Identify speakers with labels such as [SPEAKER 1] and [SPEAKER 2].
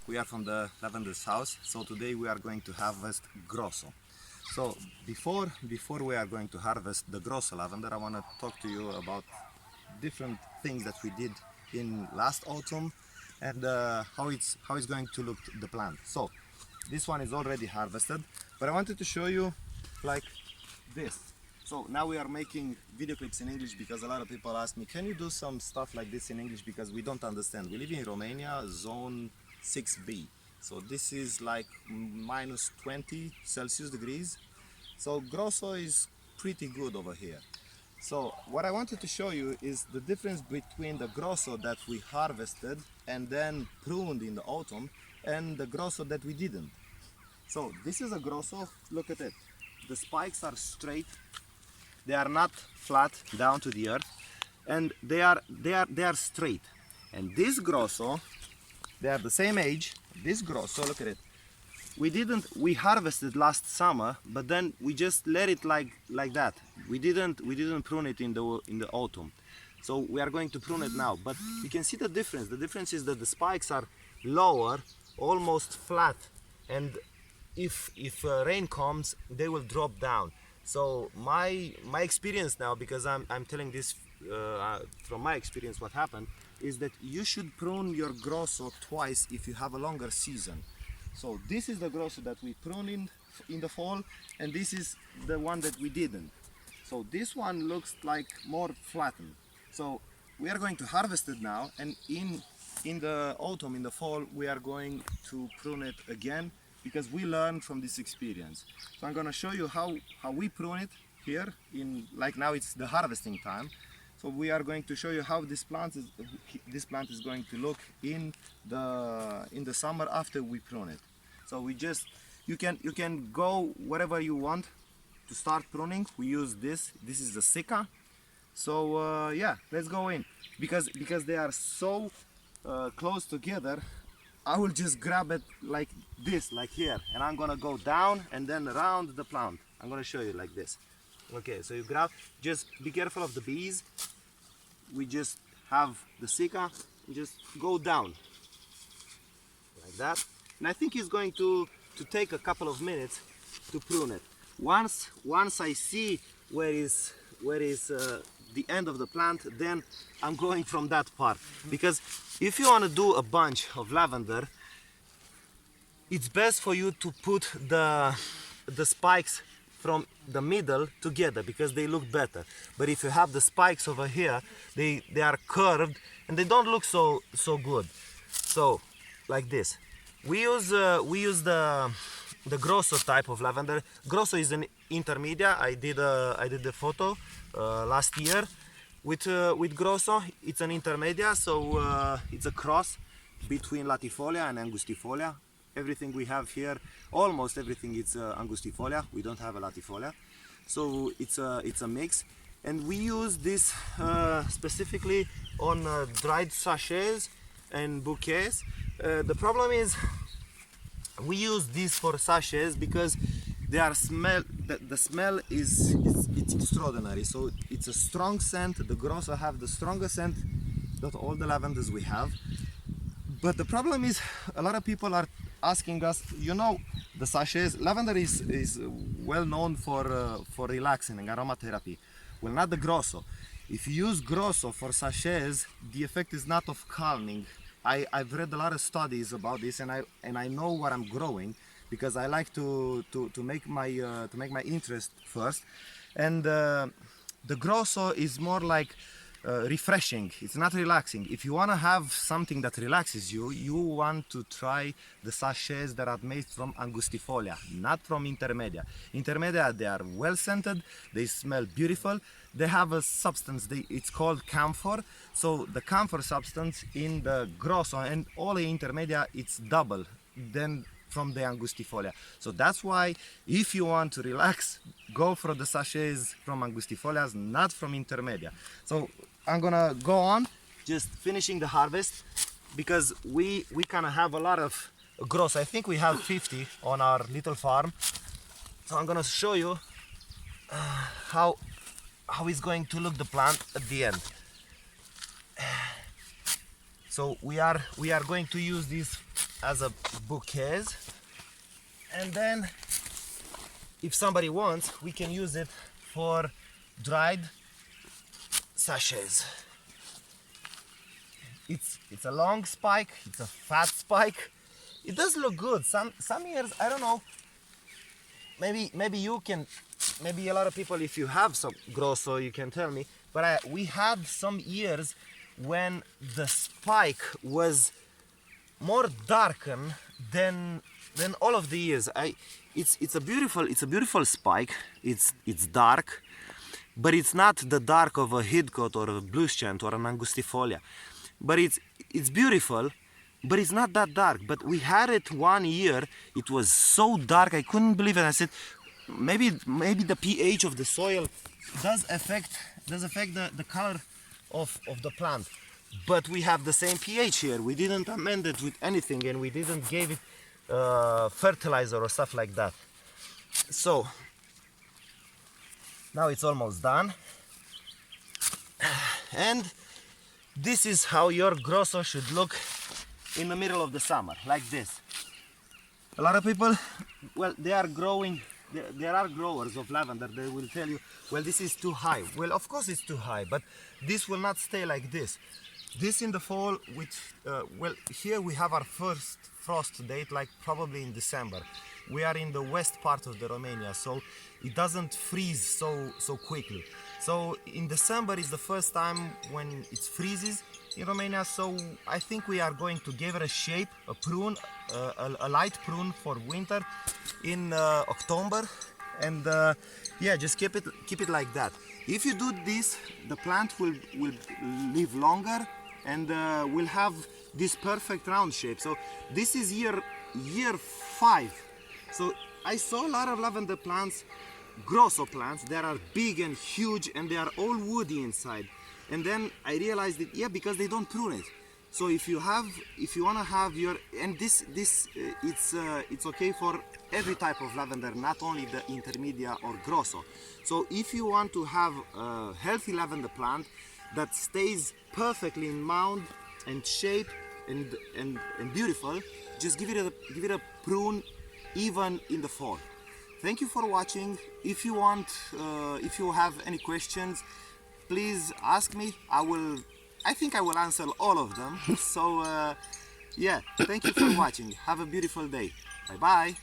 [SPEAKER 1] we are from the Lavender's house. So today we are going to harvest Grosso. So before we are going to harvest the Grosso lavender, I want to talk to you about different things that we did in last autumn and how it's going to look the plant. So this one is already harvested, but I wanted to show you like this. So now we are making video clips in English because a lot of people ask me, can you do some stuff like this in English, because we don't understand. We live in Romania, zone 6B. So this is like minus 20 Celsius degrees. So Grosso is pretty good over here. So what I wanted to show you is the difference between the Grosso that we harvested and then pruned in the autumn and the Grosso that we didn't. So this is a Grosso, look at it. The spikes are straight. They are not flat down to the earth, and they are straight. And this Grosso, they are the same age. This Grosso, look at it. We harvested last summer, but then we just let it like that. We didn't prune it in the autumn. So we are going to prune it now. But you can see the difference. The difference is that the spikes are lower, almost flat, and if rain comes, they will drop down. So my experience now, because I'm telling this from my experience, what happened is that you should prune your Grosso twice if you have a longer season. So this is the Grosso that we pruned in the fall, and this is the one that we didn't. So this one looks like more flattened. So we are going to harvest it now, and in the autumn, in the fall, we are going to prune it again, because we learned from this experience. So I'm going to show you how we prune it here. Like now it's the harvesting time. So we are going to show you how this plant is going to look in the summer after we prune it. So you can go wherever you want to start pruning. We use this. This is the Sika. So yeah, let's go in, because they are so close together. I will just grab it like this, like here, and I'm gonna go down and then around the plant. I'm gonna show you like this. Okay, so you grab, just be careful of the bees. We just have the Sika, just go down like that. And I think it's going to take a couple of minutes to prune it. Once I see where is the end of the plant, then I'm going from that part. Because if you want to do a bunch of lavender, it's best for you to put the spikes from the middle together, because they look better. But if you have the spikes over here, they are curved and they don't look so good. So like this, we use the Grosso type of lavender. Grosso is an intermedia. I did the photo last year with Grosso. It's an intermedia, so it's a cross between latifolia and angustifolia. Everything we have here, almost everything, is angustifolia. We don't have a latifolia, so it's a mix. And we use this specifically on dried sachets and bouquets. The problem is we use this for sachets because they are the smell is extraordinary. So it's a strong scent. The Grosso have the strongest scent of all the lavenders we have. But the problem is, a lot of people are asking us, you know, the sachets, lavender is well known for relaxing and aromatherapy. Well, not the Grosso. If you use Grosso for sachets, the effect is not of calming. I've read a lot of studies about this, and I know what I'm growing, because I like to make my interest first. And the Grosso is more like refreshing. It's not relaxing. If you want to have something that relaxes you, you want to try the sachets that are made from angustifolia, not from intermedia. Intermedia, they are well scented, they smell beautiful, they have a substance, it's called camphor. So the camphor substance in the Grosso and all the intermedia, it's double than from the angustifolia. So that's why if you want to relax, go for the sachets from angustifolias, not from intermedia. So I'm gonna go on just finishing the harvest, because we kind of have a lot of Grosso. I think we have 50 on our little farm. So I'm gonna show you how is going to look the plant at the end. So we are going to use this as a bouquet, and then if somebody wants, we can use it for dried sachets. It's a long spike, it's a fat spike. It does look good. Some years, I don't know, maybe you can, maybe a lot of people, if you have some Grosso, you can tell me, but we had some years when the spike was more darkened than all of the years. It's a beautiful spike. It's dark, but it's not the dark of a hidcote or a blueschent or an angustifolia. But it's beautiful, but it's not that dark. But we had it one year. It was so dark, I couldn't believe it. I said, maybe the pH of the soil does affect the color of the plant. But we have the same pH here. We didn't amend it with anything, and we didn't give it fertilizer or stuff like that. So now it's almost done, and this is how your Grosso should look in the middle of the summer, like this. A lot of people, well, they are growing. There are growers of lavender. They will tell you, well, this is too high. Well, of course it's too high, but this will not stay like this. This in the fall, well, here we have our first frost date, like probably in December. We are in the west part of the Romania, so it doesn't freeze so quickly. So in December is the first time when it freezes in Romania. So I think we are going to give it a shape, a prune, a light prune for winter in October, and yeah, just keep it like that. If you do this, the plant will live longer, and will have this perfect round shape. So this is year 5. So I saw a lot of lavender plants, Grosso plants, that are big and huge, and they are all woody inside. And then I realized that, yeah, because they don't prune it. So if you want to have your, and this it's okay for every type of lavender, not only the intermedia or Grosso. So if you want to have a healthy lavender plant that stays perfectly in mound and shape and beautiful, just give it a prune even in the fall. Thank you for watching. If you want, if you have any questions, please ask me. I think I will answer all of them. So yeah, thank you for watching. Have a beautiful day. Bye bye.